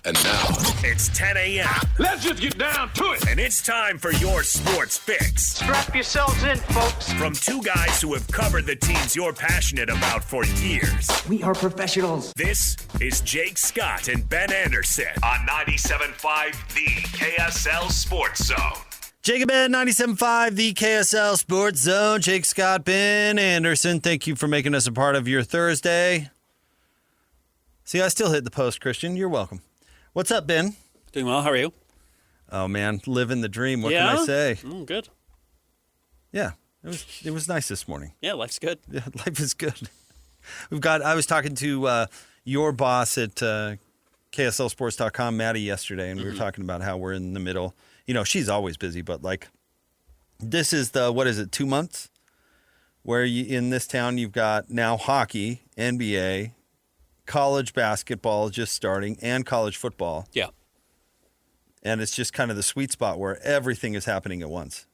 And now, it's 10 a.m. Let's just get down to it. And it's time for your sports fix. Strap yourselves in, folks. From two guys who have covered the teams you're passionate about for years. We are professionals. This is Jake Scott and Ben Anderson on 97.5 The KSL Sports Zone. Jake and Ben, 97.5 The KSL Sports Zone. Jake Scott, Ben Anderson. Thank you for making us a part of your Thursday. See, I still hit the post, Christian. You're welcome. What's up, Ben? Doing well. How are you? Oh, man. Living the dream. What can I say? Good. Yeah. It was nice this morning. Yeah, life's good. Yeah, life is good. I was talking to your boss at KSLSports.com, Maddie, yesterday, and we were talking about how we're in the middle. You know, she's always busy, but like this is 2 months where in this town you've got now hockey, NBA, college basketball just starting, and college football. Yeah. And it's just kind of the sweet spot where everything is happening at once,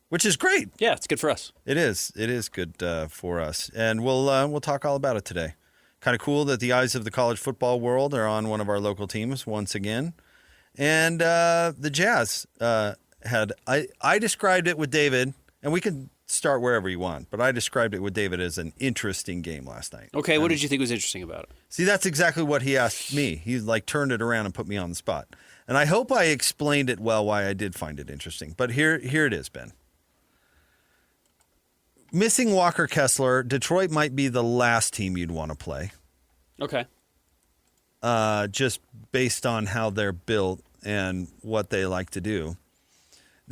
which is great. Yeah, it's good for us. It is. It is good for us. And we'll talk all about it today. Kind of cool that the eyes of the college football world are on one of our local teams once again. And the Jazz I described it with David, and we can start wherever you want, but I described it with David as an interesting game last night. Okay, what did you think was interesting about it? See, that's exactly what he asked me. He turned it around and put me on the spot. And I hope I explained it well why I did find it interesting. But here it is, Ben. Missing Walker Kessler, Detroit might be the last team you'd want to play. Okay. Just based on how they're built and what they like to do.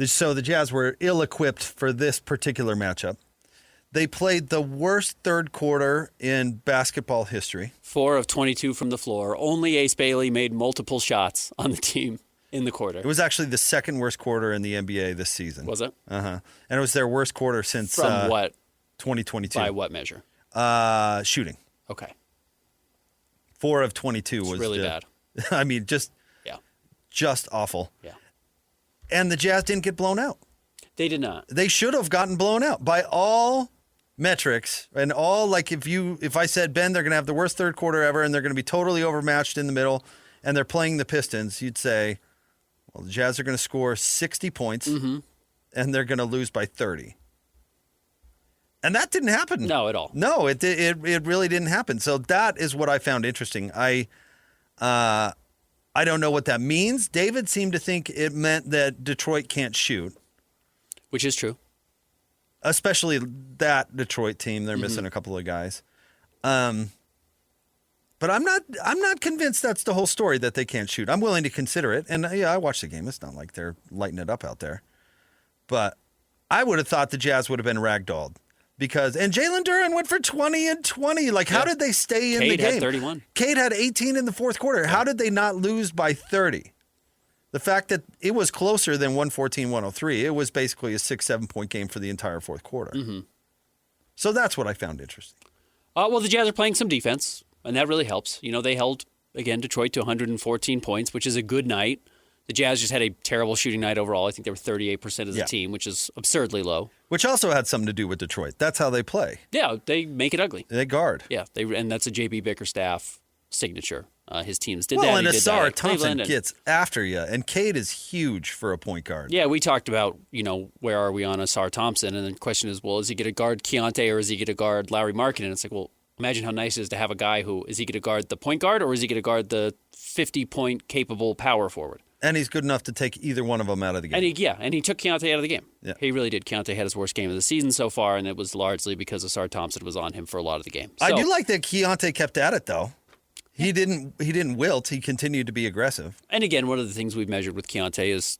So the Jazz were ill-equipped for this particular matchup. They played the worst third quarter in basketball history. 4 of 22 from the floor. Only Ace Bailey made multiple shots on the team in the quarter. It was actually the second worst quarter in the NBA this season. Was it? Uh-huh. And it was their worst quarter since From what? 2022. By what measure? Shooting. Okay. 4 of 22 it's was really bad. I mean, just awful. Yeah. And the Jazz didn't get blown out. They did not. They should have gotten blown out by all metrics and all, like if I said, Ben, they're going to have the worst third quarter ever and they're going to be totally overmatched in the middle and they're playing the Pistons, you'd say, well, the Jazz are going to score 60 points and they're going to lose by 30. And that didn't happen. No, at all. No, it really didn't happen. So that is what I found interesting. I don't know what that means. David seemed to think it meant that Detroit can't shoot. Which is true. Especially that Detroit team. They're missing a couple of guys. But I'm not convinced that's the whole story, that they can't shoot. I'm willing to consider it. And yeah, I watched the game. It's not like they're lighting it up out there. But I would have thought the Jazz would have been ragdolled. And Jalen Durant went for 20 and 20. Like, how did they stay in the game? Cade had 31. Cade had 18 in the fourth quarter. Yeah. How did they not lose by 30? The fact that it was closer than 114-103, it was basically a 6-7 point game for the entire fourth quarter. Mm-hmm. So that's what I found interesting. Well, the Jazz are playing some defense, and that really helps. You know, they held, again, Detroit to 114 points, which is a good night. The Jazz just had a terrible shooting night overall. I think they were 38% as a team, which is absurdly low. Which also had something to do with Detroit. That's how they play. Yeah, they make it ugly. They guard. Yeah, and that's a J.B. Bickerstaff signature. His teams did that. Well, and Asar Thompson gets after you, and Cade is huge for a point guard. Yeah, we talked about, where are we on Asar Thompson, and the question is, well, is he going to guard Keontae or is he going to guard Lauri Markkanen? And it's like, well, imagine how nice it is to have a guy is he going to guard the point guard or is he going to guard the 50-point capable power forward? And he's good enough to take either one of them out of the game. And he took Keontae out of the game. Yeah. He really did. Keontae had his worst game of the season so far, and it was largely because Asar Thompson was on him for a lot of the game. I do like that Keontae kept at it, though. He didn't wilt. He continued to be aggressive. And again, one of the things we've measured with Keontae is,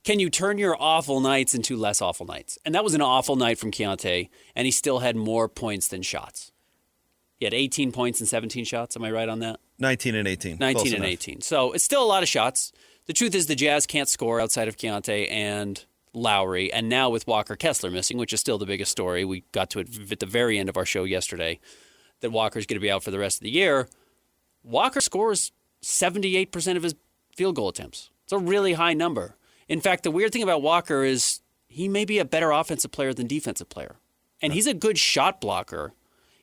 can you turn your awful nights into less awful nights? And that was an awful night from Keontae, and he still had more points than shots. He had 18 points and 17 shots. Am I right on that? 19 and 18. 19 and 18. So it's still a lot of shots. The truth is the Jazz can't score outside of Keontae and Lowry. And now with Walker Kessler missing, which is still the biggest story, we got to it at the very end of our show yesterday, that Walker's going to be out for the rest of the year. Walker scores 78% of his field goal attempts. It's a really high number. In fact, the weird thing about Walker is he may be a better offensive player than defensive player. And he's a good shot blocker.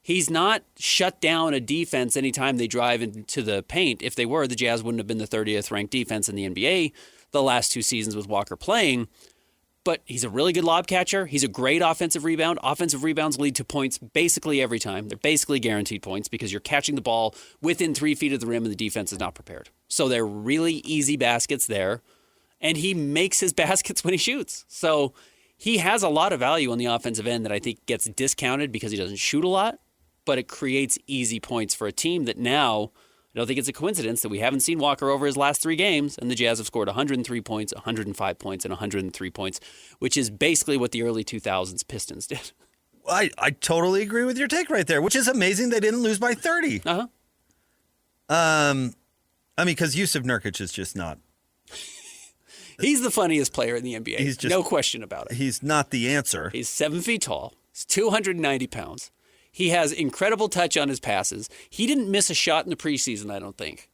He's not shut down a defense anytime they drive into the paint. If they were, the Jazz wouldn't have been the 30th ranked defense in the NBA the last 2 seasons with Walker playing. But he's a really good lob catcher. He's a great offensive rebound. Offensive rebounds lead to points basically every time. They're basically guaranteed points because you're catching the ball within 3 feet of the rim and the defense is not prepared. So they're really easy baskets there. And he makes his baskets when he shoots. So he has a lot of value on the offensive end that I think gets discounted because he doesn't shoot a lot. But it creates easy points for a team that now, I don't think it's a coincidence that we haven't seen Walker over his last 3 games, and the Jazz have scored 103 points, 105 points, and 103 points, which is basically what the early 2000s Pistons did. I totally agree with your take right there, which is amazing they didn't lose by 30. Uh-huh. I mean, because Yusuf Nurkic is just not. He's the funniest player in the NBA. He's just, no question about it. He's not the answer. He's 7 feet tall. He's 290 pounds. He has incredible touch on his passes. He didn't miss a shot in the preseason, I don't think.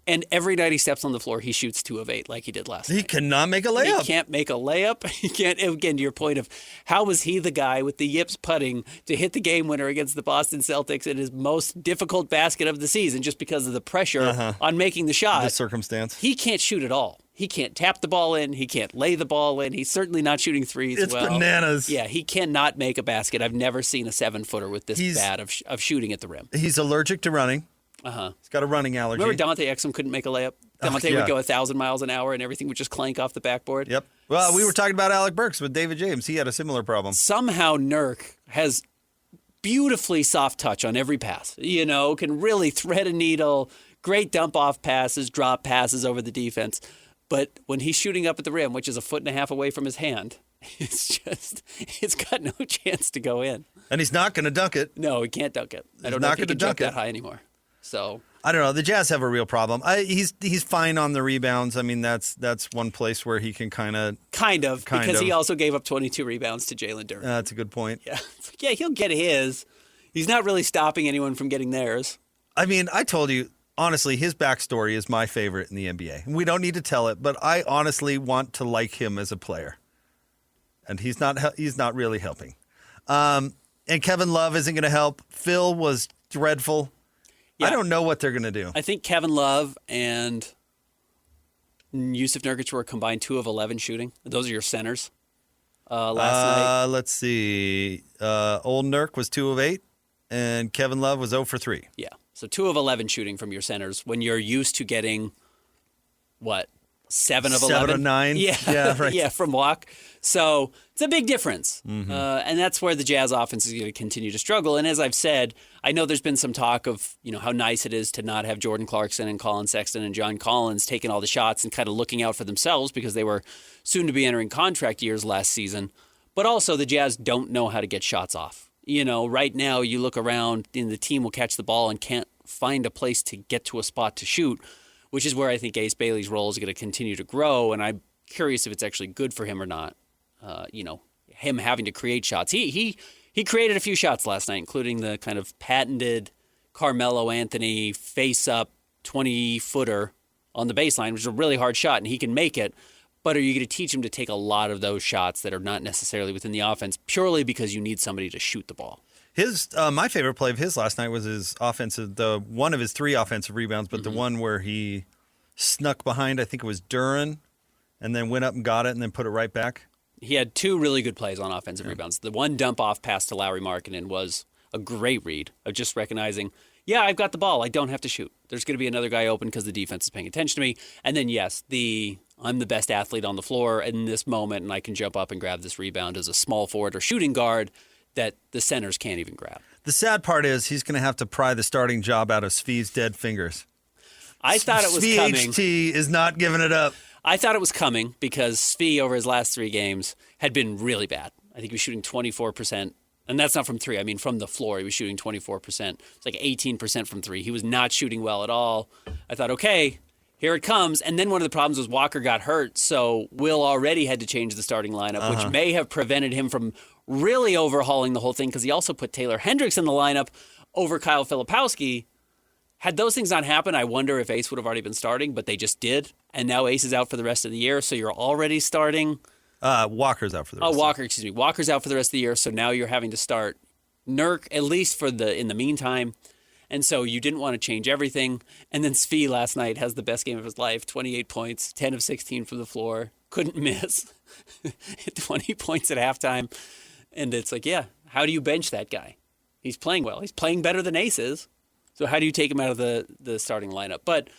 And every night he steps on the floor, he shoots 2 of 8 like he did last night. He cannot make a layup. He can't make a layup. He can't, again, to your point of how was he the guy with the yips putting to hit the game winner against the Boston Celtics in his most difficult basket of the season just because of the pressure on making the shot. The circumstance. He can't shoot at all. He can't tap the ball in. He can't lay the ball in. He's certainly not shooting threes. It's bananas. Yeah, he cannot make a basket. I've never seen a 7-footer with this bad of shooting at the rim. He's allergic to running. He's got a running allergy. Remember Dante Exum couldn't make a layup? Dante would go 1,000 miles an hour and everything would just clank off the backboard. Yep. Well, we were talking about Alec Burks with David James. He had a similar problem. Somehow Nurk has beautifully soft touch on every pass. You know, can really thread a needle, great dump-off passes, drop passes over the defense. But when he's shooting up at the rim, which is 1.5 feet away from his hand, it's got no chance to go in. And he's not going to dunk it. No, he can't dunk it. I don't know if he can jump that high anymore. So I don't know. The Jazz have a real problem. He's fine on the rebounds. I mean, that's one place where he can kind of because he also gave up 22 rebounds to Jalen Durant. That's a good point. Yeah, he'll get his. He's not really stopping anyone from getting theirs. I mean, I told you. Honestly, his backstory is my favorite in the NBA. We don't need to tell it, but I honestly want to like him as a player. And he's not really helping. And Kevin Love isn't going to help. Phil was dreadful. Yeah. I don't know what they're going to do. I think Kevin Love and Yusuf Nurkic were combined 2 of 11 shooting. Those are your centers last night. Let's see. Old Nurk was 2 of 8, and Kevin Love was 0 for 3. Yeah. So 2 of 11 shooting from your centers when you're used to getting, 7 of 11? 7 of 9. Yeah, right. Yeah, from Walk. So it's a big difference. Mm-hmm. And that's where the Jazz offense is going to continue to struggle. And as I've said, I know there's been some talk of, how nice it is to not have Jordan Clarkson and Colin Sexton and John Collins taking all the shots and kind of looking out for themselves because they were soon to be entering contract years last season. But also the Jazz don't know how to get shots off. Right now you look around and the team will catch the ball and can't find a place to get to a spot to shoot, which is where I think Ace Bailey's role is going to continue to grow. And I'm curious if it's actually good for him or not. Him having to create shots. He created a few shots last night, including the kind of patented Carmelo Anthony face-up 20-footer on the baseline, which is a really hard shot, and he can make it. But are you going to teach him to take a lot of those shots that are not necessarily within the offense purely because you need somebody to shoot the ball? My favorite play of his last night was his one of his 3 offensive rebounds, but the one where he snuck behind, I think it was Durant, and then went up and got it and then put it right back. He had 2 really good plays on offensive rebounds. The one dump-off pass to Lauri Markkanen was a great read of just recognizing, I've got the ball. I don't have to shoot. There's going to be another guy open because the defense is paying attention to me. And then, yes, I'm the best athlete on the floor in this moment, and I can jump up and grab this rebound as a small forward or shooting guard that the centers can't even grab. The sad part is he's going to have to pry the starting job out of Svi's dead fingers. I thought it was coming. SVHT is not giving it up. I thought it was coming because Svi over his last 3 games had been really bad. I think he was shooting 24%. And that's not from 3. I mean, from the floor, he was shooting 24%. It's like 18% from 3. He was not shooting well at all. I thought, okay, here it comes. And then one of the problems was Walker got hurt, so Will already had to change the starting lineup, which may have prevented him from really overhauling the whole thing because he also put Taylor Hendricks in the lineup over Kyle Filipowski. Had those things not happened, I wonder if Ace would have already been starting, but they just did. And now Ace is out for the rest of the year, so you're already starting. Walker's out for the rest of the year. Walker's out for the rest of the year, so now you're having to start Nurk, at least in the meantime. And so you didn't want to change everything. And then Svi last night has the best game of his life, 28 points, 10 of 16 from the floor, couldn't miss, 20 points at halftime. And it's like, yeah, how do you bench that guy? He's playing well. He's playing better than Ace is. So how do you take him out of the starting lineup? But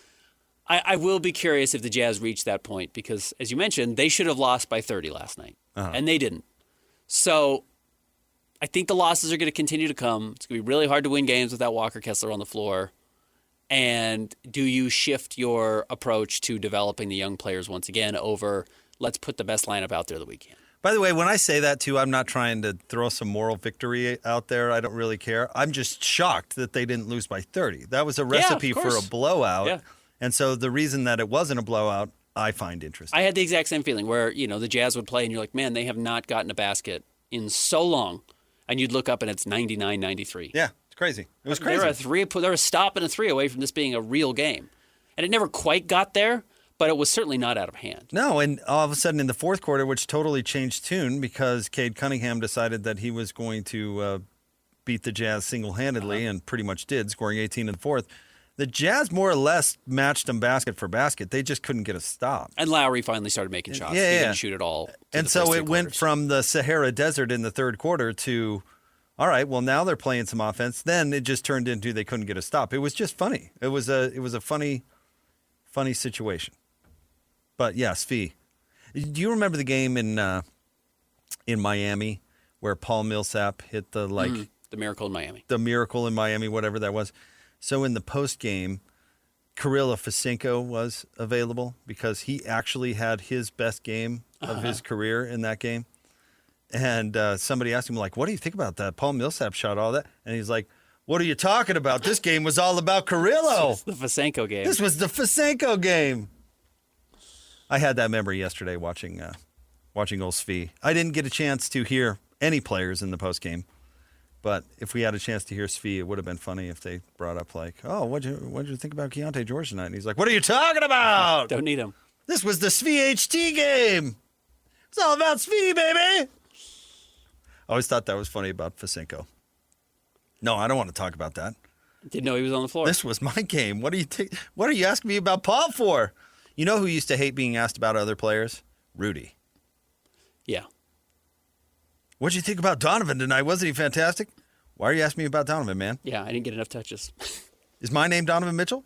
I will be curious if the Jazz reach that point because, as you mentioned, they should have lost by 30 last night, and they didn't. So I think the losses are going to continue to come. It's going to be really hard to win games without Walker Kessler on the floor. And do you shift your approach to developing the young players once again over let's put the best lineup out there that we can? By the way, when I say that, too, I'm not trying to throw some moral victory out there. I don't really care. I'm just shocked that they didn't lose by 30. That was a recipe for a blowout. Yeah. And so the reason that it wasn't a blowout, I find interesting. I had the exact same feeling where, the Jazz would play and you're like, man, they have not gotten a basket in so long. And you'd look up and it's 99-93. Yeah, it's crazy. It was crazy. They're a stop and a 3 away from this being a real game. And it never quite got there, but it was certainly not out of hand. No, and all of a sudden in the fourth quarter, which totally changed tune because Cade Cunningham decided that he was going to beat the Jazz single-handedly and pretty much did, scoring 18 in the fourth. The Jazz more or less matched them basket for basket. They just couldn't get a stop. And Lowry finally started making shots. Yeah, he didn't shoot at all. And so it went from the Sahara Desert in the third quarter to, all right, well, now they're playing some offense. Then it just turned into they couldn't get a stop. It was just funny. It was a funny situation. But, yeah, Svi. Do you remember the game in Miami where Paul Millsap hit the Miracle in Miami. The Miracle in Miami, whatever that was. So in the post game, Kirilla Fasenko was available because he actually had his best game of his career in that game. And somebody asked him, what do you think about that? Paul Millsap shot all that. And he's like, what are you talking about? This game was all about Carrillo. It's the Fasenko game. This was the Fasenko game. I had that memory yesterday watching old Svi. I didn't get a chance to hear any players in the post game. But if we had a chance to hear Svi, it would have been funny if they brought up what'd you think about Keontae George tonight? And he's like, what are you talking about? Don't need him. This was the Svi HT game. It's all about Svi, baby. I always thought that was funny about Fasenko. No, I don't want to talk about that. Didn't know he was on the floor. This was my game. What are you asking me about Paul for? You know who used to hate being asked about other players? Rudy. Yeah. What'd you think about Donovan tonight? Wasn't he fantastic? Why are you asking me about Donovan, man? Yeah, I didn't get enough touches. Is my name Donovan Mitchell?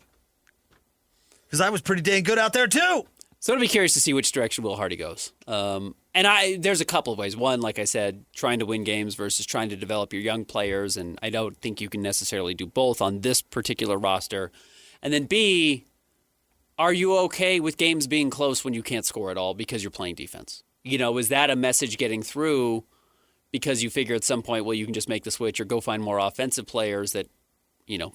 Because I was pretty dang good out there, too. So I'd be curious to see which direction Will Hardy goes. There's a couple of ways. One, like I said, trying to win games versus trying to develop your young players, and I don't think you can necessarily do both on this particular roster. And then B, are you okay with games being close when you can't score at all because you're playing defense? Is that a message getting through because you figure at some point, well, you can just make the switch or go find more offensive players that,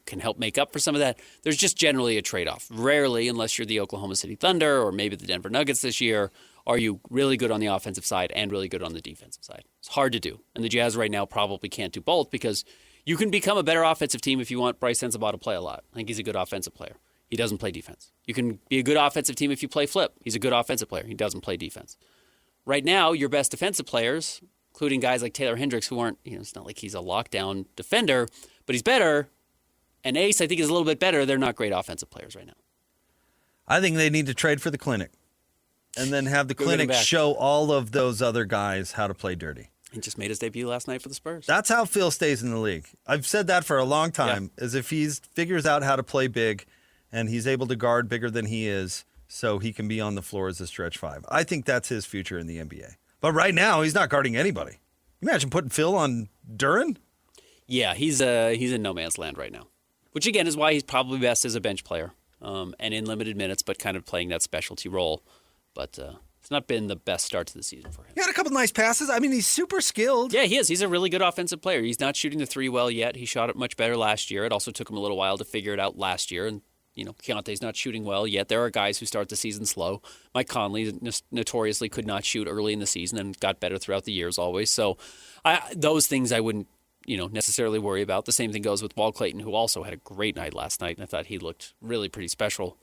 can help make up for some of that? There's just generally a trade-off. Rarely, unless you're the Oklahoma City Thunder or maybe the Denver Nuggets this year, are you really good on the offensive side and really good on the defensive side. It's hard to do. And the Jazz right now probably can't do both because you can become a better offensive team if you want Bryce Sensabaugh to play a lot. I think he's a good offensive player. He doesn't play defense. You can be a good offensive team if you play Flip. He's a good offensive player. He doesn't play defense. Right now, your best defensive players, including guys like Taylor Hendricks, who aren't, it's not like he's a lockdown defender, but he's better. And Ace, I think, is a little bit better. They're not great offensive players right now. I think they need to trade for the clinic and then have the clinic show all of those other guys how to play dirty. He just made his debut last night for the Spurs. That's how Phil stays in the league. I've said that for a long time, as if he figures out how to play big and he's able to guard bigger than he is so he can be on the floor as a stretch five. I think that's his future in the NBA. But right now, he's not guarding anybody. Imagine putting Phil on Durant? Yeah, he's in no man's land right now, which, again, is why he's probably best as a bench player and in limited minutes, but kind of playing that specialty role. But it's not been the best start to the season for him. He had a couple nice passes. I mean, he's super skilled. Yeah, he is. He's a really good offensive player. He's not shooting the three well yet. He shot it much better last year. It also took him a little while to figure it out last year. And, Keontae's not shooting well yet. There are guys who start the season slow. Mike Conley notoriously could not shoot early in the season and got better throughout the years always. So those things I wouldn't, necessarily worry about. The same thing goes with Walt Clayton, who also had a great night last night, and I thought he looked really pretty special.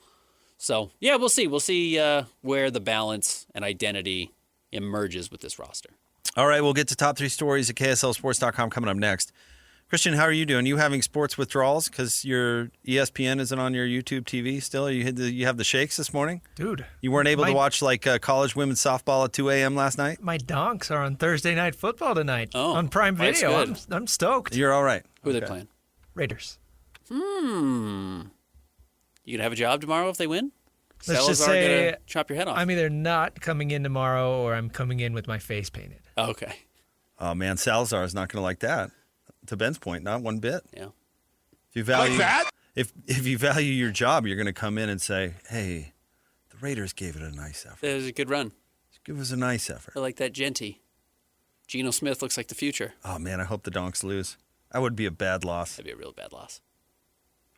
So, yeah, we'll see. We'll see where the balance and identity emerges with this roster. All right, we'll get to top three stories at KSLSports.com coming up next. Christian, how are you doing? You having sports withdrawals because your ESPN isn't on your YouTube TV still? You have the shakes this morning? Dude. You weren't able to watch college women's softball at 2 a.m. last night? My donks are on Thursday Night Football tonight on Prime that's Video. good. I'm stoked. You're all right. Who are they playing? Raiders. You going to have a job tomorrow if they win? Let's just Salazar say gonna chop your head off. I'm either not coming in tomorrow or I'm coming in with my face painted. Oh, okay. Oh, man, Salazar is not going to like that. To Ben's point, not one bit. Yeah. If you value Like that? If you value your job, you're going to come in and say, "Hey, the Raiders gave it a nice effort. That was a good run. Give us a nice effort." I like that Genty. Geno Smith looks like the future. Oh man, I hope the Donks lose. That would be a bad loss. That'd be a real bad loss.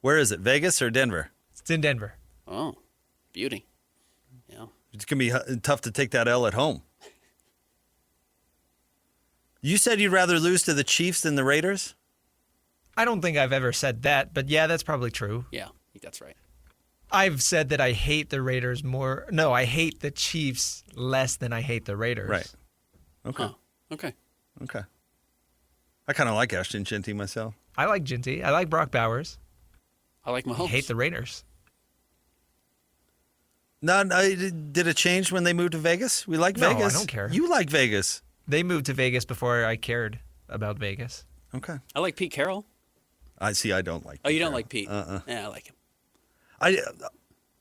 Where is it? Vegas or Denver? It's in Denver. Oh, beauty. Yeah. It's going to be tough to take that L at home. You said you'd rather lose to the Chiefs than the Raiders? I don't think I've ever said that, but yeah, that's probably true. Yeah, I think that's right. I've said that I hate the Raiders more. No, I hate the Chiefs less than I hate the Raiders. Right. Okay. Oh, okay. Okay. I kind of like Ashton Shinty myself. I like Ginty. I like Brock Bowers. I like I Mahomes. hate the Raiders. No, did it change when they moved to Vegas? We like No, Vegas. I don't care. You like Vegas. They moved to Vegas before I cared about Vegas. Okay. I like Pete Carroll. I see. I don't like. Oh, you Pete don't Carroll. like Pete? Yeah, I like him.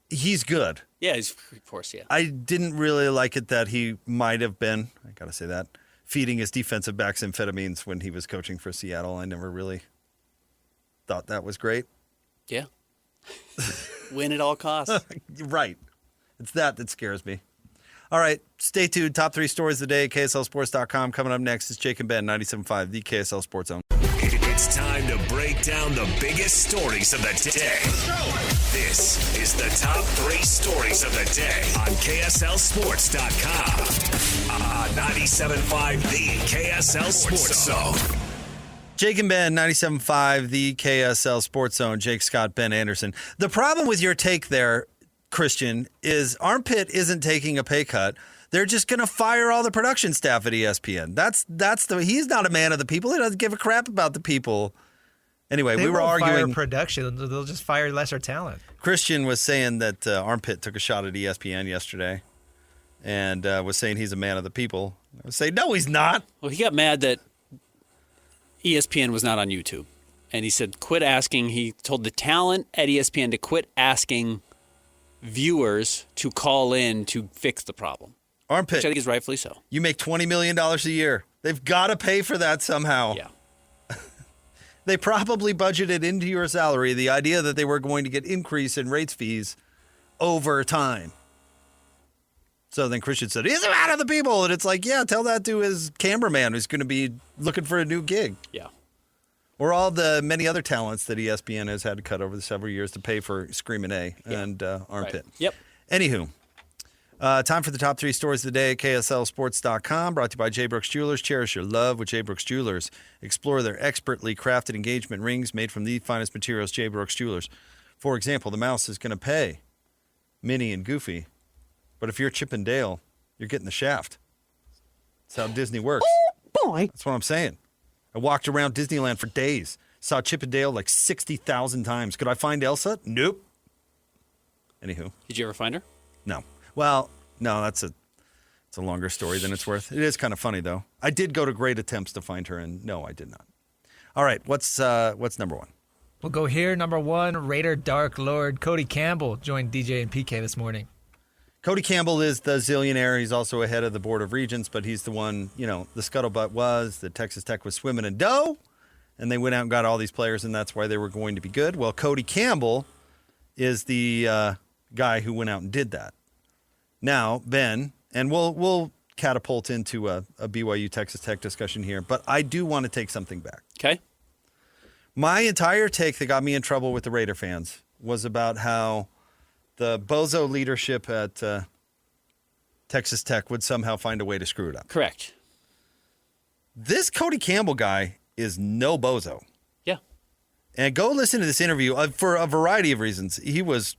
He's good. Yeah, he's of course, yeah. I didn't really like it that he might have been, I got to say that, feeding his defensive backs amphetamines when he was coaching for Seattle. I never really thought that was great. Yeah. Win at all costs. Right. It's that scares me. All right. Stay tuned. Top 3 stories of the day at KSLSports.com. Coming up next is Jake and Ben, 97.5, the KSL Sports Zone. It's time to break down the biggest stories of the day. This is the top 3 stories of the day on KSLSports.com. 97.5, the KSL Sports Zone. Jake and Ben, 97.5, the KSL Sports Zone. Jake, Scott, Ben Anderson. The problem with your take there, Christian, is Armpit isn't taking a pay cut. They're just going to fire all the production staff at ESPN. He's not a man of the people. He doesn't give a crap about the people. Anyway, They we were won't arguing. fire production. They'll just fire lesser talent. Christian was saying that Armpit took a shot at ESPN yesterday and was saying he's a man of the people. I was saying, no, he's not. Well, he got mad that ESPN was not on YouTube. And he said, quit asking. He told the talent at ESPN to quit asking viewers to call in to fix the problem. Armpit, Which I think is rightfully so. you make $20 million a year. They've got to pay for that somehow. Yeah. They probably budgeted into your salary the idea that they were going to get increase in rates fees over time. So then Christian said, he's a man of the people. And it's like, yeah, tell that to his cameraman who's going to be looking for a new gig. Yeah. Or all the many other talents that ESPN has had to cut over the several years to pay for Screamin' A and Armpit. Right. Yep. Anywho, time for the top 3 stories of the day at KSLSports.com. Brought to you by J. Brooks Jewelers. Cherish your love with J. Brooks Jewelers. Explore their expertly crafted engagement rings made from the finest materials, J. Brooks Jewelers. For example, the mouse is going to pay Minnie and Goofy. But if you're Chip and Dale, you're getting the shaft. That's how Disney works. Oh, boy. That's what I'm saying. I walked around Disneyland for days. Saw Chip and Dale like 60,000 times. Could I find Elsa? Nope. Anywho. Did you ever find her? No. Well, no, it's a longer story than it's worth. It is kind of funny, though. I did go to great attempts to find her, and no, I did not. All right, what's number 1? We'll go here. Number 1, Raider Dark Lord Cody Campbell joined DJ and PK this morning. Cody Campbell is the zillionaire. He's also ahead of the Board of Regents, but he's the one, the scuttlebutt was that Texas Tech was swimming in dough, and they went out and got all these players, and that's why they were going to be good. Well, Cody Campbell is the guy who went out and did that. Now, Ben, and we'll catapult into a BYU Texas Tech discussion here, but I do want to take something back. Okay. My entire take that got me in trouble with the Raider fans was about how the bozo leadership at Texas Tech would somehow find a way to screw it up. Correct. This Cody Campbell guy is no bozo. Yeah. And go listen to this interview for a variety of reasons. He was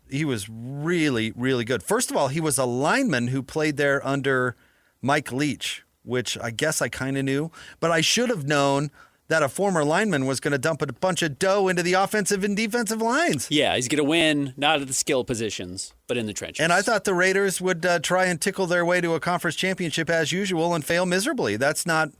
really, really good. First of all, he was a lineman who played there under Mike Leach, which I guess I kind of knew. But I should have known that a former lineman was going to dump a bunch of dough into the offensive and defensive lines. Yeah, he's going to win, not at the skill positions, but in the trenches. And I thought the Raiders would try and tickle their way to a conference championship as usual and fail miserably. That's not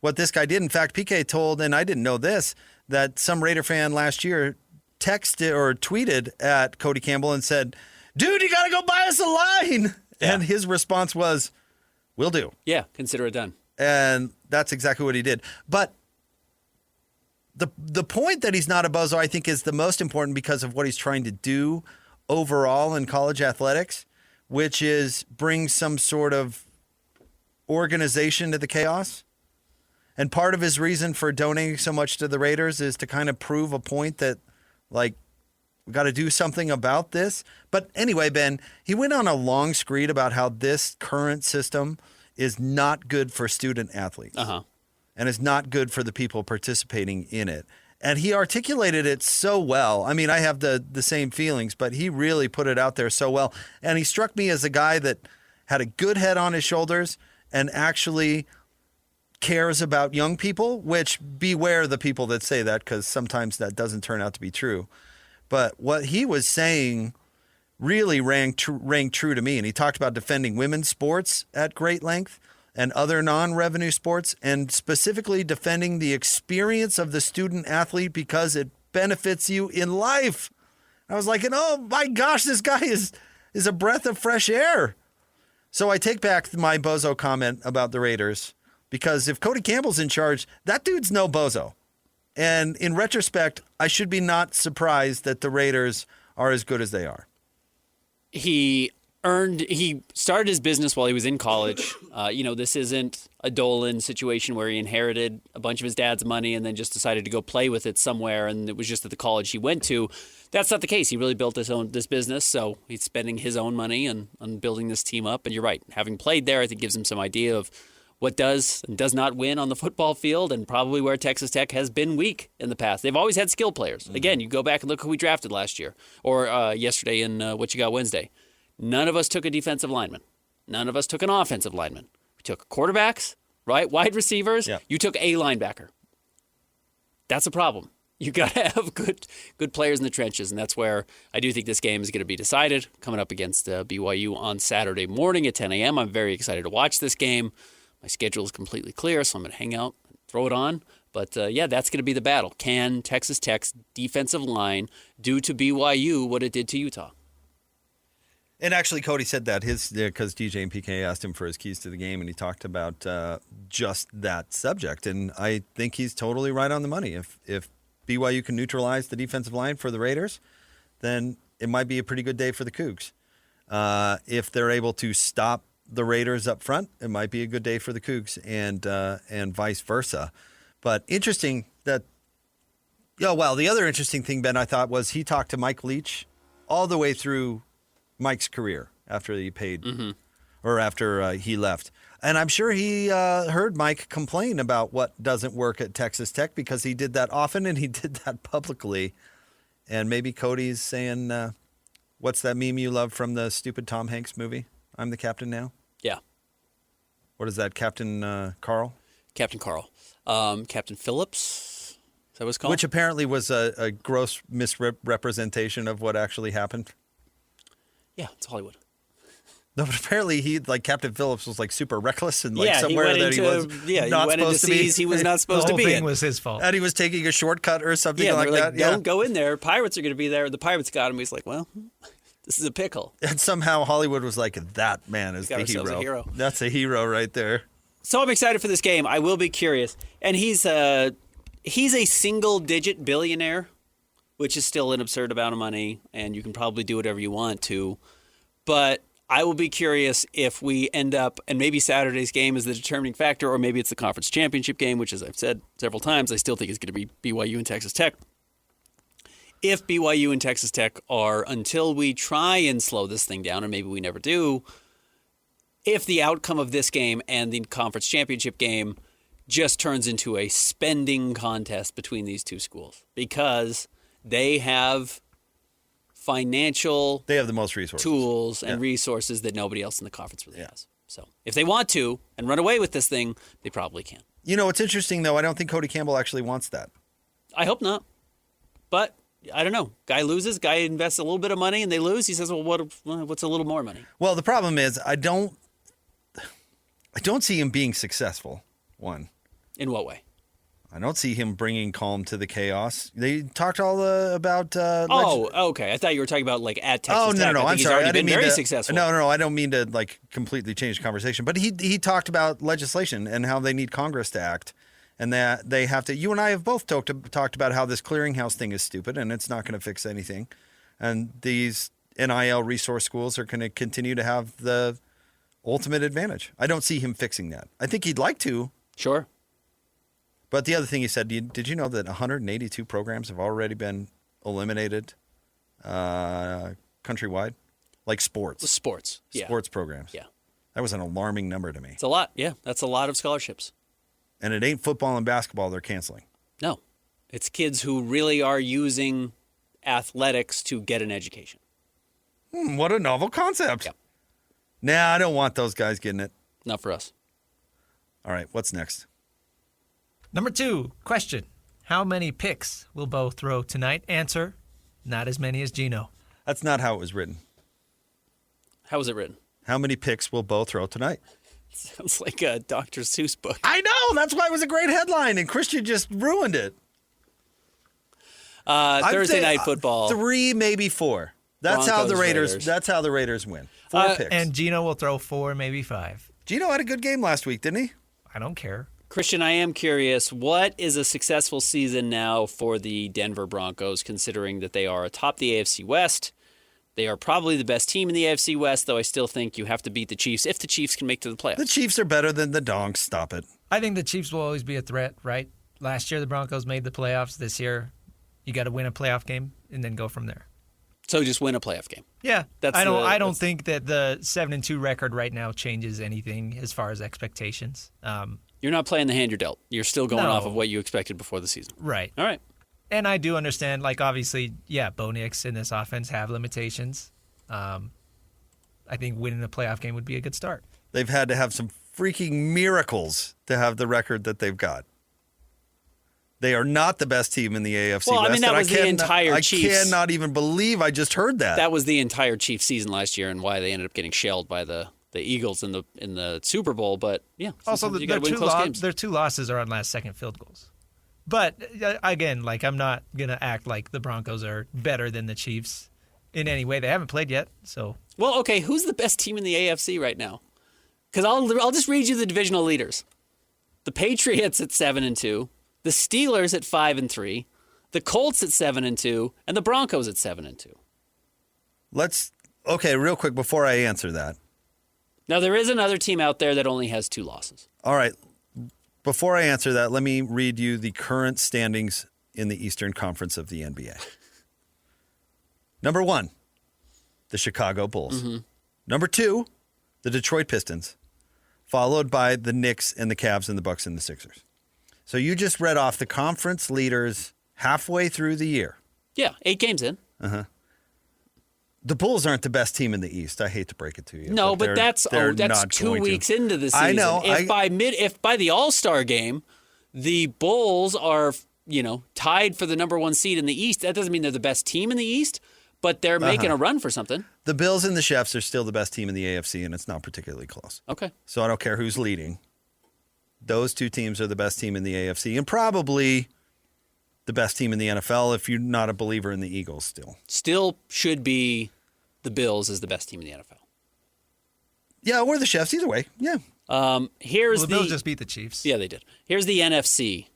what this guy did. In fact, PK told, and I didn't know this, that some Raider fan last year texted or tweeted at Cody Campbell and said, dude, you got to go buy us a line. Yeah. And his response was, will do. Yeah, consider it done. And that's exactly what he did. But the point that he's not a bozo, I think, is the most important because of what he's trying to do overall in college athletics, which is bring some sort of organization to the chaos. And part of his reason for donating so much to the Raiders is to kind of prove a point that, like, we got to do something about this. But anyway, Ben, he went on a long screed about how this current system is not good for student athletes. And is not good for the people participating in it. And he articulated it so well. I mean, I have the same feelings, but he really put it out there so well. And he struck me as a guy that had a good head on his shoulders and actually cares about young people, which beware the people that say that, because sometimes that doesn't turn out to be true. But what he was saying really rang true to me. And he talked about defending women's sports at great length and other non-revenue sports, and specifically defending the experience of the student athlete because it benefits you in life. I was like, oh my gosh, this guy is a breath of fresh air. So I take back my bozo comment about the Raiders, because if Cody Campbell's in charge, that dude's no bozo. And in retrospect, I should be not surprised that the Raiders are as good as they are. He started his business while he was in college. This isn't a Dolan situation where he inherited a bunch of his dad's money and then just decided to go play with it somewhere, and it was just at the college he went to. That's not the case. He really built this business, so he's spending his own money on building this team up. And you're right, having played there, I think gives him some idea of what does and does not win on the football field, and probably where Texas Tech has been weak in the past. They've always had skill players. Mm-hmm. Again, you go back and look who we drafted last year, or yesterday in What You Got Wednesday. None of us took a defensive lineman. None of us took an offensive lineman. We took quarterbacks, right? Wide receivers. Yep. You took a linebacker. That's a problem. You got to have good players in the trenches, and that's where I do think this game is going to be decided. Coming up against BYU on Saturday morning at 10 a.m. I'm very excited to watch this game. My schedule is completely clear, so I'm going to hang out and throw it on. But, that's going to be the battle. Can Texas Tech's defensive line do to BYU what it did to Utah? And actually, Cody said that because DJ and PK asked him for his keys to the game, and he talked about just that subject. And I think he's totally right on the money. If BYU can neutralize the defensive line for the Raiders, then it might be a pretty good day for the Cougs. If they're able to stop the Raiders up front, it might be a good day for the Cougs, and vice versa. But interesting that, the other interesting thing, Ben, I thought was he talked to Mike Leach all the way through Mike's career after he paid, or after he left. And I'm sure he heard Mike complain about what doesn't work at Texas Tech, because he did that often and he did that publicly. And maybe Cody's saying, what's that meme you love from the stupid Tom Hanks movie? I'm the captain now? Yeah. What is that, Captain Carl? Captain Carl. Captain Phillips? Is that what it's called? Which apparently was a gross misrepresentation of what actually happened. Yeah, it's Hollywood. No, but apparently Captain Phillips was super reckless and somewhere that he was not went supposed to be. He was not supposed to be. The whole thing was his fault. And he was taking a shortcut or something like that. Don't go in there. Pirates are going to be there. The Pirates got him. He's like, well, this is a pickle. And somehow Hollywood was like, that man is the hero. That's a hero right there. So I'm excited for this game. I will be curious. And he's a single-digit billionaire, which is still an absurd amount of money, and you can probably do whatever you want to. But I will be curious if we end up, and maybe Saturday's game is the determining factor, or maybe it's the conference championship game, which, as I've said several times, I still think is going to be BYU and Texas Tech. If BYU and Texas Tech are, until we try and slow this thing down, and maybe we never do, if the outcome of this game and the conference championship game just turns into a spending contest between these two schools, because they have they have the most resources, tools and resources that nobody else in the conference really has. So if they want to and run away with this thing, they probably can. You know, it's interesting, though. I don't think Cody Campbell actually wants that. I hope not. But I don't know. Guy loses. Guy invests a little bit of money and they lose. He says, well, what's a little more money? Well, the problem is I don't see him being successful, one. In what way? I don't see him bringing calm to the chaos. They talked all about. Okay. I thought you were talking about like at Texas Tech. No. I think I'm he's sorry. already I didn't been mean very to, successful. No. I don't mean to like completely change the conversation. But he talked about legislation and how they need Congress to act, and that they have to. You and I have both talked about how this clearinghouse thing is stupid and it's not going to fix anything, and these NIL resource schools are going to continue to have the ultimate advantage. I don't see him fixing that. I think he'd like to. Sure. But the other thing he said, did you know that 182 programs have already been eliminated countrywide? Like sports. Sports. Yeah. Sports programs. Yeah. That was an alarming number to me. It's a lot. Yeah. That's a lot of scholarships. And it ain't football and basketball they're canceling. No. It's kids who really are using athletics to get an education. What a novel concept. Yep. Nah, I don't want those guys getting it. Not for us. All right, what's next? Number 2, question. How many picks will Bo throw tonight? Answer, not as many as Gino. That's not how it was written. How was it written? How many picks will Bo throw tonight? Sounds like a Dr. Seuss book. I know. That's why it was a great headline, and Christian just ruined it. Thursday night football. 3, maybe 4. That's how the Broncos, Raiders. That's how the Raiders win. 4 picks. And Gino will throw 4, maybe 5. Gino had a good game last week, didn't he? I don't care. Christian, I am curious, what is a successful season now for the Denver Broncos, considering that they are atop the AFC West? They are probably the best team in the AFC West, though I still think you have to beat the Chiefs if the Chiefs can make to the playoffs. The Chiefs are better than the Donks. Stop it. I think the Chiefs will always be a threat, right? Last year the Broncos made the playoffs. This year you got to win a playoff game and then go from there. So just win a playoff game. Yeah, That's I don't think that the 7-2 record right now changes anything as far as expectations. You're not playing the hand you're dealt. You're still going No. off of what you expected before the season. Right. All right. And I do understand, like, obviously, yeah, Bo Nix in this offense have limitations. I think winning a playoff game would be a good start. They've had to have some freaking miracles to have the record that they've got. They are not the best team in the AFC Well, West. I mean, that was the entire Chiefs. I cannot even believe I just heard that. That was the entire Chiefs season last year and why they ended up getting shelled by the Eagles in the Super Bowl. But, yeah, Also, you got to win close games. their 2 losses are on last-second field goals. But, again, like, I'm not going to act like the Broncos are better than the Chiefs in any way. They haven't played yet, so. Well, okay, who's the best team in the AFC right now? Because I'll just read you the divisional leaders. The Patriots at 7-2, the Steelers at 5-3, the Colts at 7-2, and the Broncos at 7-2. Okay, real quick before I answer that. Now there is another team out there that only has 2 losses. All right, before I answer that, let me read you the current standings in the Eastern Conference of the NBA. Number 1, the Chicago Bulls. Mm-hmm. Number 2, the Detroit Pistons, followed by the Knicks and the Cavs and the Bucks and the Sixers. So you just read off the conference leaders halfway through the year. Yeah, 8 games in. The Bulls aren't the best team in the East. I hate to break it to you. No, but that's not 2 going to. weeks into the season. I know. If by the All-Star game, the Bulls are, tied for the number 1 seed in the East, that doesn't mean they're the best team in the East, but they're making a run for something. The Bills and the Chefs are still the best team in the AFC, and it's not particularly close. Okay. So I don't care who's leading. Those 2 teams are the best team in the AFC, and probably the best team in the NFL if you're not a believer in the Eagles still. Still should be the Bills as the best team in the NFL. Yeah, or the Chefs, either way. Yeah. Here's the Bills just beat the Chiefs. Yeah, they did. Here's the NFC.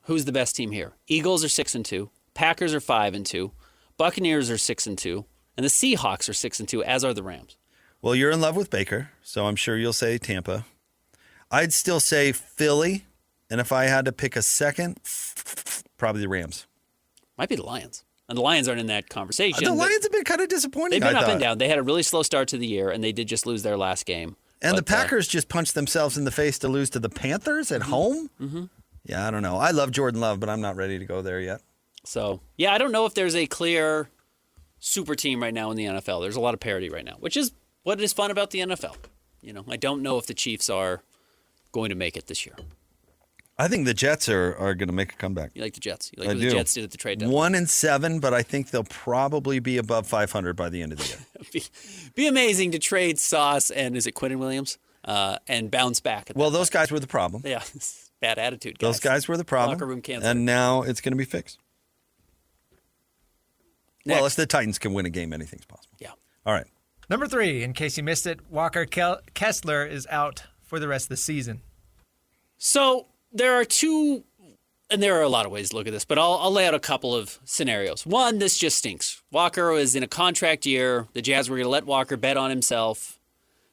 Who's the best team here? Eagles are 6-2. Packers are 5-2. Buccaneers are 6-2. And the Seahawks are 6-2, as are the Rams. Well, you're in love with Baker, so I'm sure you'll say Tampa. I'd still say Philly, and if I had to pick a second, probably the Rams. Might be the Lions. And the Lions aren't in that conversation. The Lions have been kind of disappointing. They've been I up thought. and down. They had a really slow start to the year, and they did just lose their last game. And the Packers just punched themselves in the face to lose to the Panthers at home? Mm-hmm. Yeah, I don't know. I love Jordan Love, but I'm not ready to go there yet. So, yeah, I don't know if there's a clear super team right now in the NFL. There's a lot of parity right now, which is what is fun about the NFL. I don't know if the Chiefs are going to make it this year. I think the Jets are going to make a comeback. You like the Jets? You like I what do. the Jets did at the trade deadline? 1-7, but I think they'll probably be above 500 by the end of the year. Be amazing to trade Sauce and is it Quentin Williams and bounce back. Well, those guys were the problem. Yeah, bad attitude. Guys. Those guys were the problem. Locker room cancer. And now it's going to be fixed. Next. Well, if the Titans can win a game, anything's possible. Yeah. All right. Number 3, in case you missed it, Walker Kessler is out for the rest of the season. So there are two, and there are a lot of ways to look at this, but I'll lay out a couple of scenarios. One, this just stinks. Walker is in a contract year. The Jazz were going to let Walker bet on himself.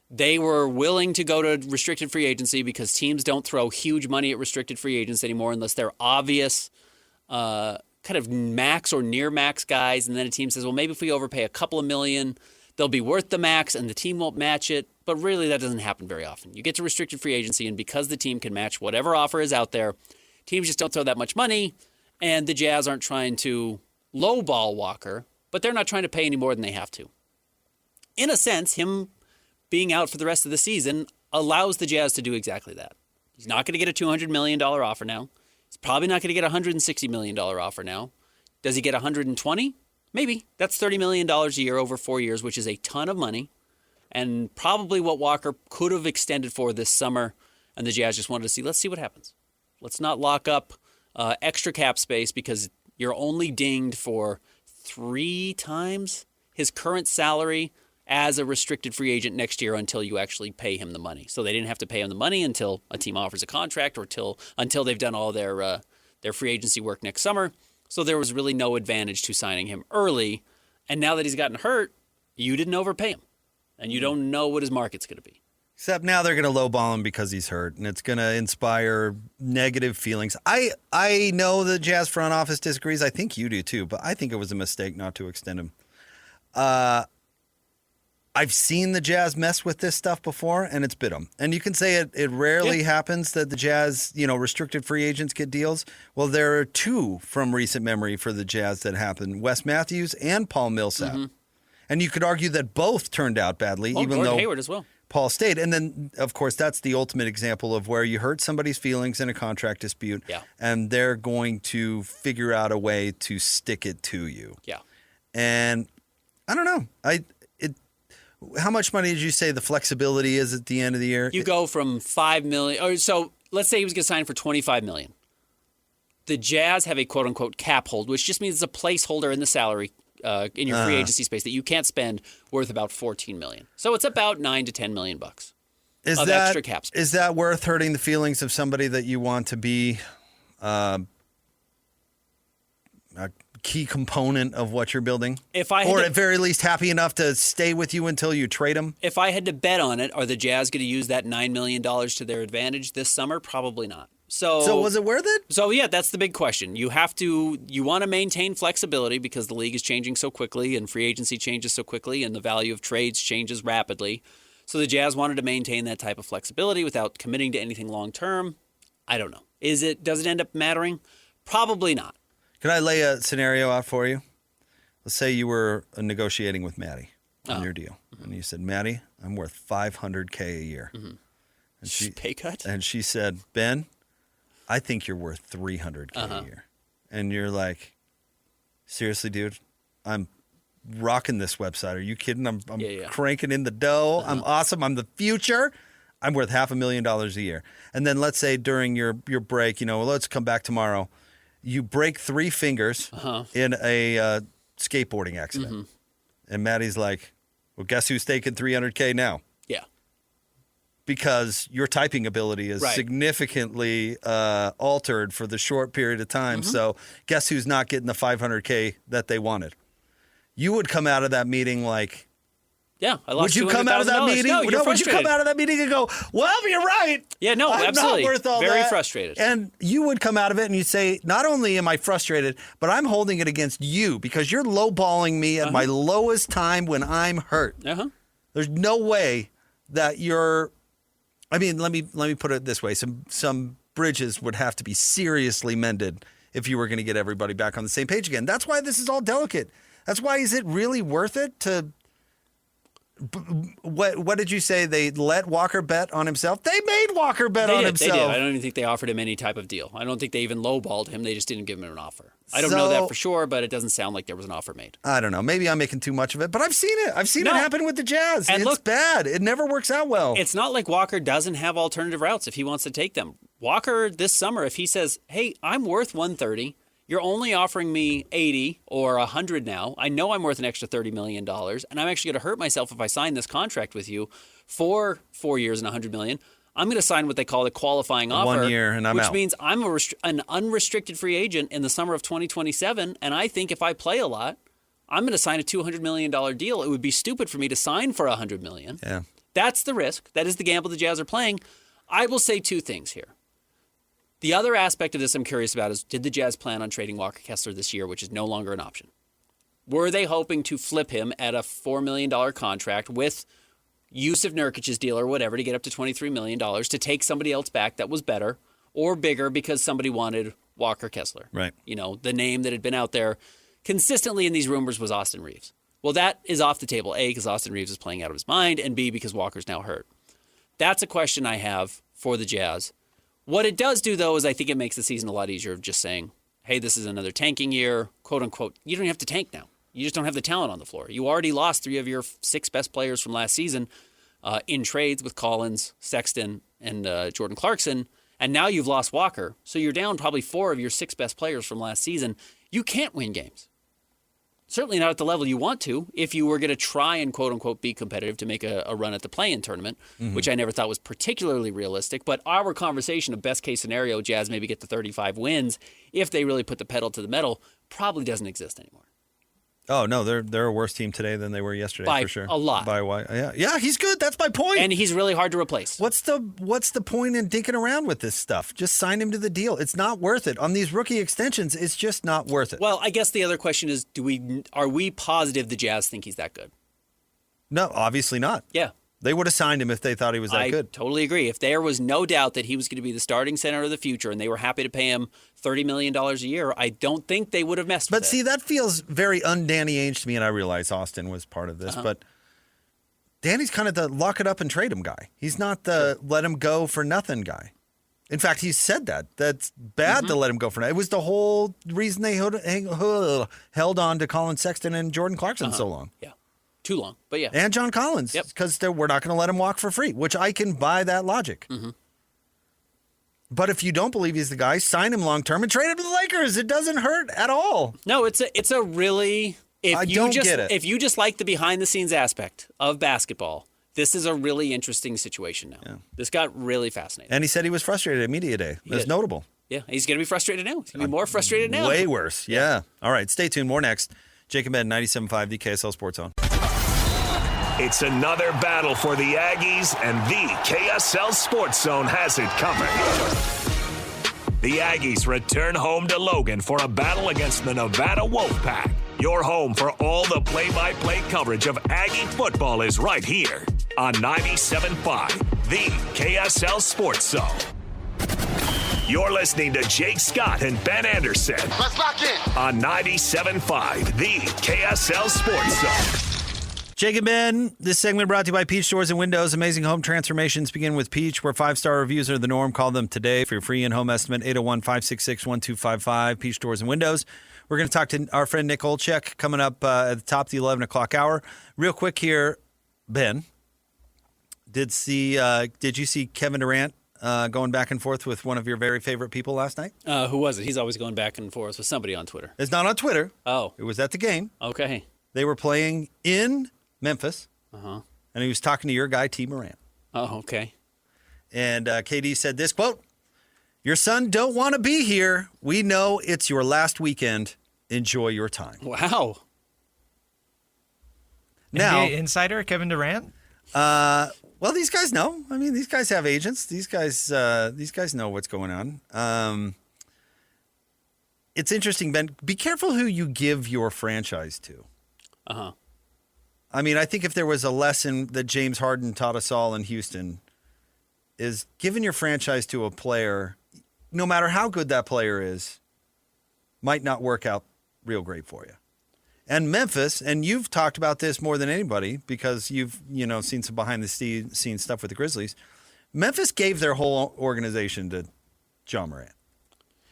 They were willing to go to restricted free agency because teams don't throw huge money at restricted free agents anymore unless they're obvious kind of max or near max guys. And then a team says, well, maybe if we overpay a couple of million, they'll be worth the max and the team won't match it. But really, that doesn't happen very often. You get to restricted free agency, and because the team can match whatever offer is out there, teams just don't throw that much money, and the Jazz aren't trying to lowball Walker, but they're not trying to pay any more than they have to. In a sense, him being out for the rest of the season allows the Jazz to do exactly that. He's not going to get a $200 million offer now. He's probably not going to get a $160 million offer now. Does he get $120? Maybe. That's $30 million a year over 4 years, which is a ton of money. And probably what Walker could have extended for this summer, and the Jazz just wanted to see, let's see what happens. Let's not lock up extra cap space because you're only dinged for 3 times his current salary as a restricted free agent next year until you actually pay him the money. So they didn't have to pay him the money until a team offers a contract or until they've done all their free agency work next summer. So there was really no advantage to signing him early. And now that he's gotten hurt, you didn't overpay him. And you don't know what his market's going to be. Except now they're going to lowball him because he's hurt, and it's going to inspire negative feelings. I know the Jazz front office disagrees. I think you do too, but I think it was a mistake not to extend him. I've seen the Jazz mess with this stuff before, and it's bit them. And you can say it rarely happens that the Jazz, restricted free agents get deals. Well, there are 2 from recent memory for the Jazz that happened: Wes Matthews and Paul Millsap. Mm-hmm. And you could argue that both turned out badly, even Gordon though Hayward as well. Paul stayed. And then, of course, that's the ultimate example of where you hurt somebody's feelings in a contract dispute, and they're going to figure out a way to stick it to you. Yeah. And I don't know. How much money did you say the flexibility is at the end of the year? You go from $5 million, or so let's say he was going to sign for $25 million. The Jazz have a quote unquote cap hold, which just means it's a placeholder in the salary in your free agency space that you can't spend, worth about $14 million. So it's about $9 to $10 million bucks of extra cap space. Is that worth hurting the feelings of somebody that you want to be a key component of what you're building? Or at very least happy enough to stay with you until you trade them? If I had to bet on it, are the Jazz going to use that $9 million to their advantage this summer? Probably not. So was it worth it? So yeah, that's the big question. You want to maintain flexibility because the league is changing so quickly and free agency changes so quickly and the value of trades changes rapidly. So the Jazz wanted to maintain that type of flexibility without committing to anything long term. I don't know. Does it end up mattering? Probably not. Can I lay a scenario out for you? Let's say you were negotiating with Maddie on your deal. Mm-hmm. And you said, Maddie, I'm worth $500K a year. Mm-hmm. And pay cut? And she said, Ben, I think you're worth $300K a year. And you're like, seriously, dude, I'm rocking this website. Are you kidding? I'm cranking in the dough. I'm awesome. I'm the future. I'm worth $500,000 a year. And then let's say during your break, let's come back tomorrow. You break 3 fingers in a skateboarding accident. Mm-hmm. And Maddie's like, well, guess who's taking $300K now? Yeah. Because your typing ability is significantly altered for the short period of time. Mm-hmm. So guess who's not getting the $500K that they wanted? You would come out of that meeting like, yeah, I lost would you come out of that meeting? No, would you come out of that meeting and go, well, you're right. Yeah, no, I'm absolutely. not worth all Very that. frustrated. And you would come out of it and you'd say, not only am I frustrated, but I'm holding it against you because you're lowballing me at my lowest time when I'm hurt. There's no way that you're. I mean, let me put it this way: some bridges would have to be seriously mended if you were going to get everybody back on the same page again. That's why this is all delicate. That's why is it really worth it to What did you say? They let Walker bet on himself? They made Walker bet on himself. They did. I don't even think they offered him any type of deal. I don't think they even lowballed him. They just didn't give him an offer. I don't know that for sure, but it doesn't sound like there was an offer made. I don't know. Maybe I'm making too much of it, but I've seen it. I've seen it happen with the Jazz. And it's bad. It never works out well. It's not like Walker doesn't have alternative routes if he wants to take them. Walker this summer, if he says, hey, I'm worth 130, you're only offering me 80 or 100 now. I know I'm worth an extra $30 million, and I'm actually going to hurt myself if I sign this contract with you for 4 years and $100 million. I'm going to sign what they call the qualifying offer. 1 year, and I'm which out. Which means I'm an unrestricted free agent in the summer of 2027, and I think if I play a lot, I'm going to sign a $200 million deal. It would be stupid for me to sign for $100 million. Yeah. That's the risk. That is the gamble the Jazz are playing. I will say two things here. The other aspect of this I'm curious about is, did the Jazz plan on trading Walker Kessler this year, which is no longer an option? Were they hoping to flip him at a $4 million contract with use of Nurkic's deal or whatever to get up to $23 million to take somebody else back that was better or bigger because somebody wanted Walker Kessler? Right. You know, the name that had been out there consistently in these rumors was Austin Reeves. Well, that is off the table, A, because Austin Reeves is playing out of his mind, and B, because Walker's now hurt. That's a question I have for the Jazz. What it does do, though, is I think it makes the season a lot easier of just saying, hey, this is another tanking year, quote unquote. You don't have to tank now. You just don't have the talent on the floor. You already lost 3 of your 6 best players from last season in trades with Collins, Sexton, and Jordan Clarkson, and now you've lost Walker. So you're down probably 4 of your 6 best players from last season. You can't win games. Certainly not at the level you want to if you were going to try and, quote-unquote, be competitive to make a run at the play-in tournament, which I never thought was particularly realistic. But our conversation of best-case scenario, Jazz maybe get to 35 wins if they really put the pedal to the metal, probably doesn't exist anymore. Oh, no, they're a worse team today than they were yesterday, By for sure. a lot. By why? Yeah, he's good. That's my point. And he's really hard to replace. What's the point in dinking around with this stuff? Just sign him to the deal. It's not worth it. On these rookie extensions, it's just not worth it. Well, I guess the other question is, are we positive the Jazz think he's that good? No, obviously not. Yeah. They would have signed him if they thought he was that good. I totally agree. If there was no doubt that he was going to be the starting center of the future and they were happy to pay him $30 million a year, I don't think they would have messed with it. But see, that feels very un-Danny Ainge to me, and I realize Austin was part of this, but Danny's kind of the lock it up and trade him guy. He's not the let him go for nothing guy. In fact, he said that. That's bad to let him go for nothing. It was the whole reason they held on to Colin Sexton and Jordan Clarkson so long. Yeah. Too long, but yeah. And John Collins, because we're not going to let him walk for free, which I can buy that logic. But if you don't believe he's the guy, sign him long-term and trade him to the Lakers. It doesn't hurt at all. No, it's a really... get it. If you just like the behind-the-scenes aspect of basketball, this is a really interesting situation now. Yeah. This got really fascinating. And he said he was frustrated at Media Day. That's notable. Yeah, he's going to be frustrated now. He's going to be more frustrated now. Way worse, yeah. All right, stay tuned. More next. Jacob Ed, 97.5, the KSL Sports Zone. It's another battle for the Aggies, and the KSL Sports Zone has it covered. The Aggies return home to Logan for a battle against the Nevada Wolfpack. Your home for all the play-by-play coverage of Aggie football is right here on 97.5, the KSL Sports Zone. You're listening to Jake Scott and Ben Anderson. Let's lock in. On 97.5, the KSL Sports Zone. Jacob Ben, this segment brought to you by Peach Doors and Windows. Amazing home transformations begin with Peach, where 5-star reviews are the norm. Call them today for your free in-home estimate, 801-566-1255, Peach Doors and Windows. We're going to talk to our friend Nick Olczyk coming up at the top of the 11 o'clock hour. Real quick here, Ben, did you see Kevin Durant going back and forth with one of your very favorite people last night? Who was it? He's always going back and forth with somebody on Twitter. It's not on Twitter. Oh. It was at the game. Okay. They were playing in Memphis, and he was talking to your guy, Tee Morant. Oh, okay. And KD said this, quote, "Your son don't want to be here. We know it's your last weekend. Enjoy your time." Wow. Now, NBA insider Kevin Durant? Well, these guys know. I mean, these guys have agents. These guys know what's going on. It's interesting, Ben. Be careful who you give your franchise to. I mean, I think if there was a lesson that James Harden taught us all in Houston, is giving your franchise to a player, no matter how good that player is, might not work out real great for you. And Memphis, and you've talked about this more than anybody because you've, seen some behind the scenes stuff with the Grizzlies. Memphis gave their whole organization to Ja Morant.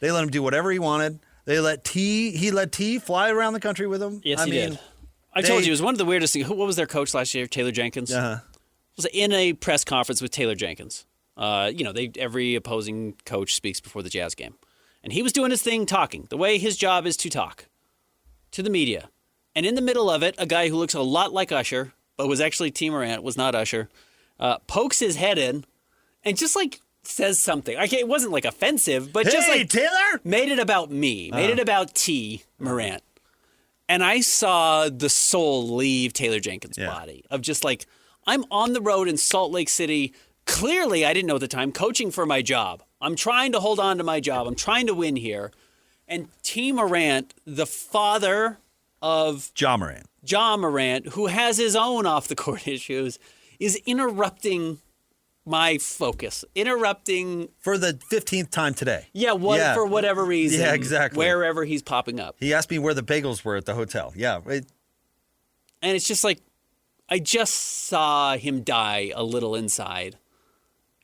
They let him do whatever he wanted. He let Tee fly around the country with him. Yes, he did. I told you, it was one of the weirdest things. What was their coach last year? Taylor Jenkins? Uh-huh. Was in a press conference with Taylor Jenkins. Every opposing coach speaks before the Jazz game. And he was doing his thing talking, the way his job is to talk to the media. And in the middle of it, a guy who looks a lot like Usher, but was actually Tee Morant, was not Usher, pokes his head in and just says something. It wasn't offensive, but just Taylor! Made it about me, made it about Tee Morant. And I saw the soul leave Taylor Jenkins' body of just I'm on the road in Salt Lake City. Clearly, I didn't know at the time, coaching for my job. I'm trying to hold on to my job. I'm trying to win here. And Tee Morant, the father of Ja Morant, who has his own off-the-court issues, is interrupting my focus. Interrupting. For the 15th time today. For whatever reason. Yeah, exactly. Wherever he's popping up. He asked me where the bagels were at the hotel. Yeah. And it's just I just saw him die a little inside.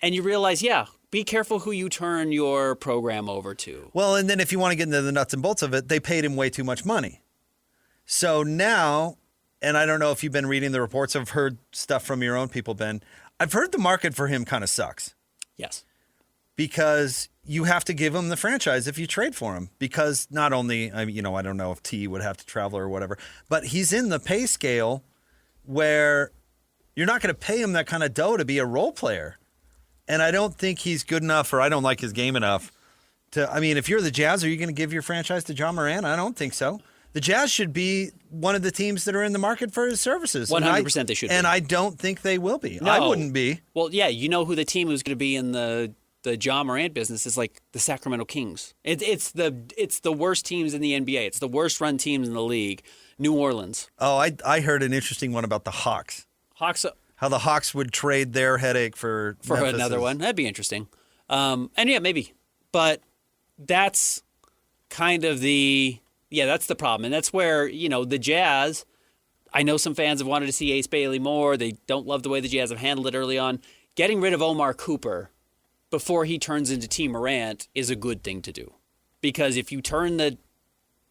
And you realize, be careful who you turn your program over to. Well, and then if you want to get into the nuts and bolts of it, they paid him way too much money. So now, and I don't know if you've been reading the reports, I've heard stuff from your own people, Ben. I've heard the market for him kind of sucks. Yes. Because you have to give him the franchise if you trade for him. Because not only, I don't know if T would have to travel or whatever, but he's in the pay scale where you're not going to pay him that kind of dough to be a role player. And I don't think he's good enough, or I don't like his game enough to, if you're the Jazz, are you going to give your franchise to Ja Morant? I don't think so. The Jazz should be one of the teams that are in the market for his services. 100% they should be. And I don't think they will be. No. I wouldn't be. Well, yeah, who the team who's going to be in the Ja Morant business is the Sacramento Kings. It's the worst teams in the NBA. It's the worst run teams in the league. New Orleans. Oh, I heard an interesting one about the Hawks. How the Hawks would trade their headache for Memphis's. Another one. That'd be interesting. Maybe. But that's kind of that's the problem. And that's where, the Jazz, I know some fans have wanted to see Ace Bailey more. They don't love the way the Jazz have handled it early on. Getting rid of Omar Cooper before he turns into Tee Morant is a good thing to do. Because if you turn the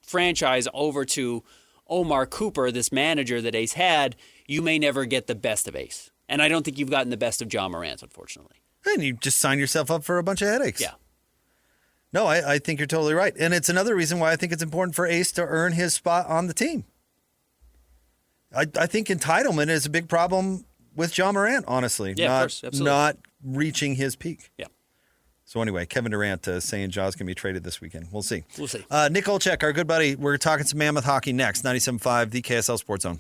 franchise over to Omar Cooper, this manager that Ace had, you may never get the best of Ace. And I don't think you've gotten the best of Ja Morant, unfortunately. And you just sign yourself up for a bunch of headaches. Yeah. No, I think you're totally right. And it's another reason why I think it's important for Ace to earn his spot on the team. I think entitlement is a big problem with Ja Morant, honestly. Yeah, of course. Absolutely. Not reaching his peak. Yeah. So anyway, Kevin Durant saying Ja's going to be traded this weekend. We'll see. We'll see. Nick Olchek, our good buddy. We're talking some Mammoth hockey next. 97.5, the KSL Sports Zone.